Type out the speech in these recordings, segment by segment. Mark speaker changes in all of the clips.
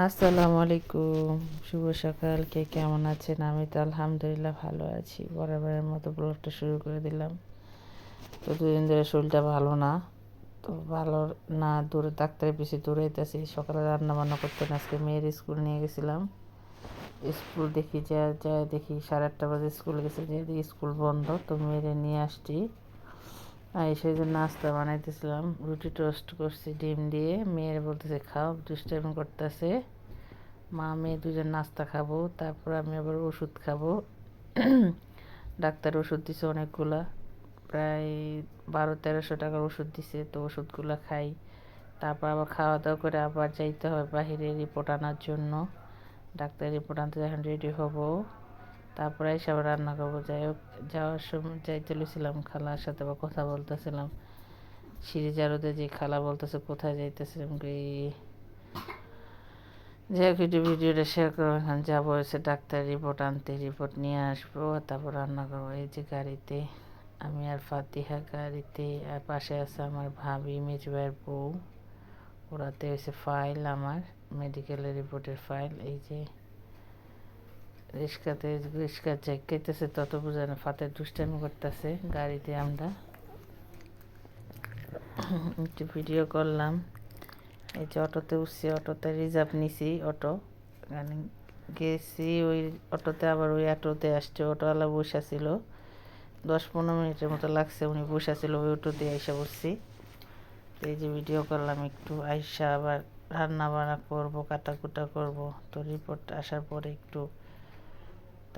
Speaker 1: আসসালামু আলাইকুম, শুভ সকাল। কে কেমন আছেন? আমি তো আলহামদুলিল্লাহ ভালো আছি। বরাবরের মতো ব্লগটা শুরু করে দিলাম। তো দুদিন ধরে শরীরটা ভালো না, তো ভালো না, দূরে ডাক্তারের পিছিয়ে দৌড়াইতেছি। সকালে রান্না বান্না করতে না, আজকে মেয়ের স্কুল নিয়ে গেছিলাম। স্কুল দেখি যা যা দেখি 8:30 বাজে স্কুল গেছে, যে দেখি স্কুল বন্ধ। তো মেয়েরে নিয়ে আসছি, আর সেই জন্য নাস্তা বানাইতেছিলাম। রুটি টোস্ট করছি ডিম দিয়ে। মেয়ের বলতেছে খাও, দুষ্টাইম করতেছে। মা মেয়ে দুজন নাস্তা খাবো, তারপর আমি আবার ওষুধ খাবো। ডাক্তার ওষুধ দিছে অনেকগুলা, প্রায় 1200-1300 টাকার ওষুধ দিছে। তো ওষুধগুলো খাই, তারপর আবার খাওয়া দাওয়া করে আবার যাইতে হবে বাহিরে রিপোর্ট আনার জন্য। ডাক্তার রিপোর্ট আনতে যখন রেডি হব, তারপরে এসে আবার রান্না করবো। যাই হোক, যাওয়ার সময় যাইতে লইছিলাম, খালার সাথে আবার কথা বলতেছিলাম। সিরিজারোতে যে খালা বলতেছে কোথায় যাইতেছিলাম, যে ভিডিওটা শেয়ার করো। এখন যাবো এসে ডাক্তার রিপোর্ট আনতে, রিপোর্ট নিয়ে আসবো, তারপর রান্না করবো। এই যে গাড়িতে আমি আর ফাতিহা গাড়িতে, আর পাশে আছে আমার ভাবি, মেজ ভাইয়ের বউ। ওরাতে হয়েছে ফাইল, আমার মেডিকেলের রিপোর্টের ফাইল। এই যে রিক্সা চেকাইতেছে, তত বুঝানো ফাতের দুষ্টামি করতেছে। গাড়িতে আমরা একটু ভিডিও করলাম। এই যে অটোতে উঠছি, অটোতে রিজার্ভ নিছি অটো, মানে গেছি ওই অটোতে, আবার ওই অটোতে আসছে। অটোওয়ালা বসা ছিল, 10-15 মিনিটের মতো লাগছে, উনি বসা ছিল ওই অটোতে। আইসা বসছি, এই যে ভিডিও করলাম একটু। আইসা আবার রান্না বান্না করবো, কাটাকুটা করব। তো রিপোর্ট আসার পরে একটু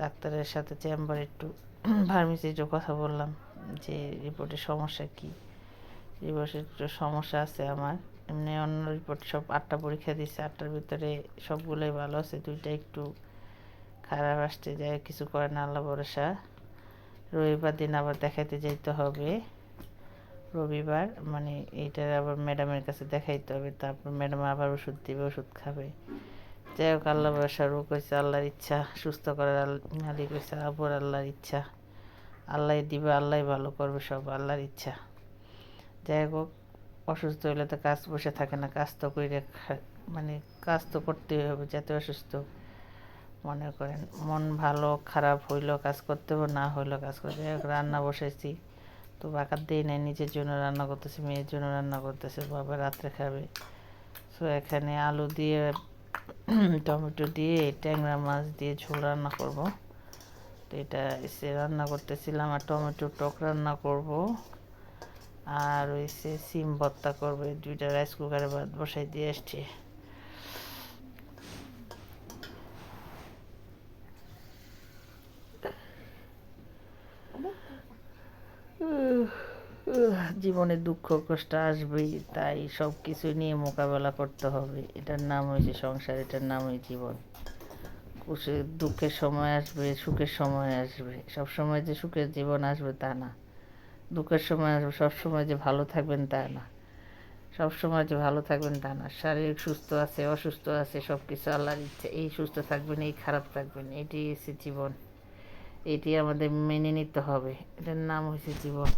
Speaker 1: ডাক্তারের সাথে চেম্বারে একটু ফার্মেসিতে কথা বললাম যে রিপোর্টের সমস্যা কী। রিপোর্টের একটু সমস্যা আছে আমার। এমনি অন্য রিপোর্ট সব 8টা পরীক্ষা দিচ্ছে, 8টার ভিতরে সবগুলোই ভালো আছে, 2টা একটু খারাপ আসছে। যাই কিছু করে না, আল্লাহ ভরসা। রবিবার দিন আবার দেখাইতে যাইতে হবে, রবিবার মানে এইটার আবার ম্যাডামের কাছে দেখাইতে হবে। তারপর ম্যাডাম আবার ওষুধ দিবে, ওষুধ খাবে। যাই হোক, আল্লাহ ভরসা। রোগ হয়েছে আল্লাহর ইচ্ছা, সুস্থ করার মালিক হয়েছে আবার আল্লাহর ইচ্ছা। আল্লাহ দিবে, আল্লাহ ভালো করবে, সব আল্লাহর ইচ্ছা। যাই হোক, অসুস্থ হইলে তো কাজ বসে থাকে না, কাজ তো করে, মানে কাজ তো করতেই হবে। যাতে অসুস্থ মনে করেন, মন ভালো খারাপ হইলেও কাজ করতে হবে, না হইলেও কাজ করতে হবে। রান্না বসাইছি, তো বাকার দিয়ে নেই, নিজের জন্য রান্না করতেছি, মেয়ের জন্য রান্না করতেছে, বাবা রাত্রে খাবে। সো এখানে আলু দিয়ে টমেটো দিয়ে ট্যাংরা মাছ দিয়ে ঝোল রান্না করব। তো এটা এসে রান্না করতেছিলাম, আর টমেটো টক রান্না করব, আর হয়েছে সিম ভর্তা করবো। 2টা রাইস কুকারে ভাত বসাই দিয়ে আসছি। জীবনে দুঃখ কষ্ট আসবেই, তাই সব কিছু নিয়ে মোকাবেলা করতে হবে। এটার নাম হয়েছে সংসার, এটার নাম হয়েছে জীবন। দুঃখের সময় আসবে, সুখের সময় আসবে। সব সময় যে সুখের জীবন আসবে তা না, দুঃখের সময় আসবে। সব সময় যে ভালো থাকবেন তা না, সব সময় যে ভালো থাকবেন তা না। শারীরিক সুস্থ আছে, অসুস্থ আছে, সব কিছু আল্লাহর ইচ্ছা। এই সুস্থ থাকবেন, এই খারাপ থাকবেন, এটি হচ্ছে জীবন। এটি আমাদের মেনে নিতে হবে, এটার নাম হচ্ছে জীবন।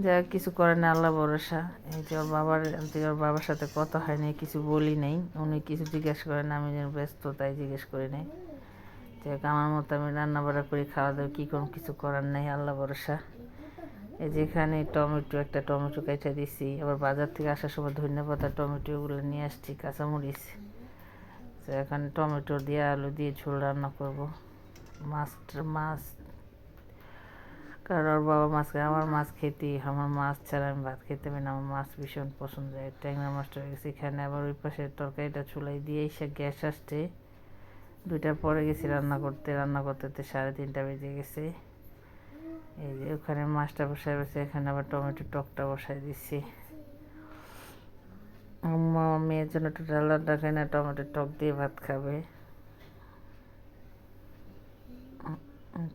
Speaker 1: যা কিছু করে না, আল্লাহ ভরসা। এই যে ওর বাবার সাথে কথা হয়নি, কিছু বলি নাই। উনি কিছু জিজ্ঞেস করেন, আমি যেন ব্যস্ত তাই জিজ্ঞেস করি নাই। যাই আমার মতো আমি রান্না বাড়া করি, খাওয়া দাওয়া কী করুন, কিছু করার নেই, আল্লাহ ভরসা। এই যেখানে একটা টমেটো কেটে দিছি, আবার বাজার থেকে আসার সময় ধন্যপাতা টমেটোগুলো নিয়ে আসছি, কাঁচামরিচ। তো এখানে টমেটো দিয়ে আলু দিয়ে ঝোল রান্না করব। মাছ, কারণ ওর বাবা মাছ খায়, আমার মাছ খেতেই, আমার মাছ ছাড়া আমি ভাত খেতে পারি না। আমার মাছ ভীষণ পছন্দ হয়। ট্যাংরা মাছটা হয়ে গেছে এখানে। আবার ওই পাশে তরকারিটা চুলাই দিয়ে এসে গ্যাস আসছে, 2টার পরে গেছি রান্না করতে। রান্না করতে 3:30 বেজে গেছে। এই যে ওখানে মাছটা বসাই বসে, এখানে আবার টমেটো টকটা বসাই দিচ্ছি। আমার মেয়ের জন্য একটু ডালটা খায় না, টমেটো টক দিয়ে ভাত খাবে।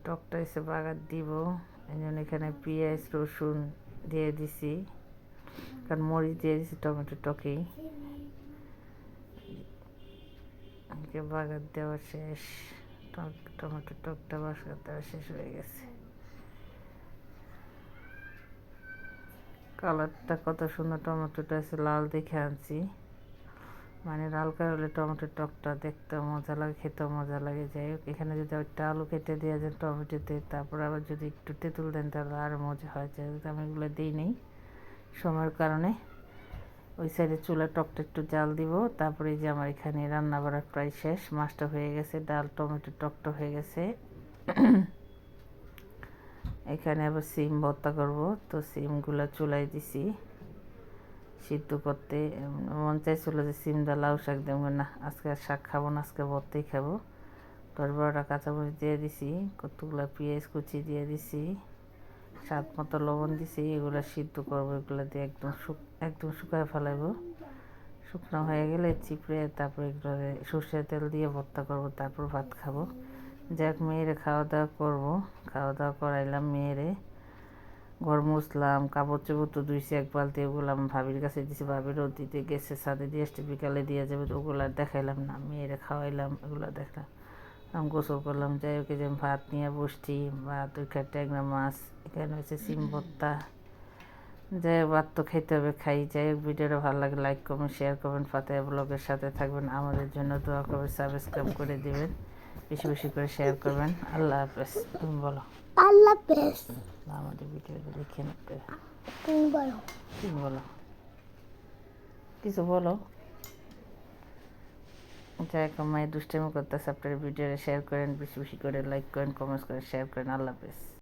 Speaker 1: টকটা এসে বাগার দিব, এই জন্য এখানে পেঁয়াজ রসুন দিয়ে দিছি, কারণ মরিচ দিয়ে দিছি টমেটো টকেই। বাগার দেওয়া শেষ, টমেটো টকটা বাগার দেওয়া শেষ হয়ে গেছে। কালারটা কত সুন্দর, টমেটোটা আছে লাল দেখে আনছি। মানে হালকা হলে টমেটোর টকটা দেখতেও মজা লাগে, খেতেও মজা লাগে। যাই হোক, এখানে যদি একটা আলু কেটে দেওয়া যায় টমেটোতে, তারপর আবার যদি একটু তেঁতুল দেন তাহলে আরও মজা হয়। যাই হোক, আমি এগুলো দিই নেই সময়ের কারণে। ওই সাইডে চুলার টকটা একটু জাল দিব। তারপরে এই যে আমার এখানে রান্না বাড়া প্রায় শেষ, মাছটা হয়ে গেছে, ডাল টমেটোর টকটা হয়ে গেছে। এখানে আবার সিম ভর্তা করব, তো সিমগুলো চুলায় দিছি সিদ্ধ করতে। মন চাইছিল যে সিম দা লাউ শাক দেবো, না আজকে আর শাক খাবো না, আজকে ভর্তাই খাবো। 10-12টা কাঁচামরিচ দিয়ে দিছি, কতগুলো পেঁয়াজ কুচি দিয়ে দিছি, স্বাদ মতো লবণ দিছি। এগুলো সিদ্ধ করবো, এগুলো দিয়ে একদম শুকায় ফেলাইবো। শুকনো হয়ে গেলে চিপড়ে তারপর এগুলো সর্ষের তেল দিয়ে ভর্তা করব, তারপর ভাত খাবো। যাক, মেয়েরে খাওয়া দাওয়া করবো। খাওয়া দাওয়া করাইলাম মেয়েরে, ঘর মুছলাম, কাপড় চোপড় তো ধুইছি এক বালতি, ওগুলো আমি ভাবির কাছে দিছি। ভাবিরও দিতে গেছে, ছাদে দিয়ে আসতে, বিকালে দিয়ে যাবে, তো ওগুলো দেখাইলাম না। মেয়েরে খাওয়াইলাম, এগুলো দেখলাম, আমি গোসল করলাম। যাই হোক, যে ভাত নিয়ে বসছি, ভাত, ওইখানে ট্যাংরা মাছ, এখানে হচ্ছে সিম ভর্তা। যাই হোক, ভাত তো খাইতে হবে, খাই। যাই হোক, ভিডিওটা ভালো লাগে লাইক করবেন, শেয়ার করবেন, ফাতেহা ব্লগের সাথে থাকবেন, আমাদের জন্য দোয়া করবেন, সাবস্ক্রাইব করে দিবেন, বেশি বেশি করে শেয়ার করবেন। আল্লাহ হাফেজ। তুমি বলো
Speaker 2: আল্লাহ হাফেজ।
Speaker 1: আমাদের ভিডিওটা দেখে নিতে।
Speaker 2: তুমি বলো।
Speaker 1: তুমি বলো, কিছু বলো। যাই হোক, মায়ের দুষ্টামি করতেছে, আপনার ভিডিওটা শেয়ার করেন, বেশি বেশি করে লাইক করেন, কমেন্টস করেন, শেয়ার করেন। আল্লাহ হাফেজ।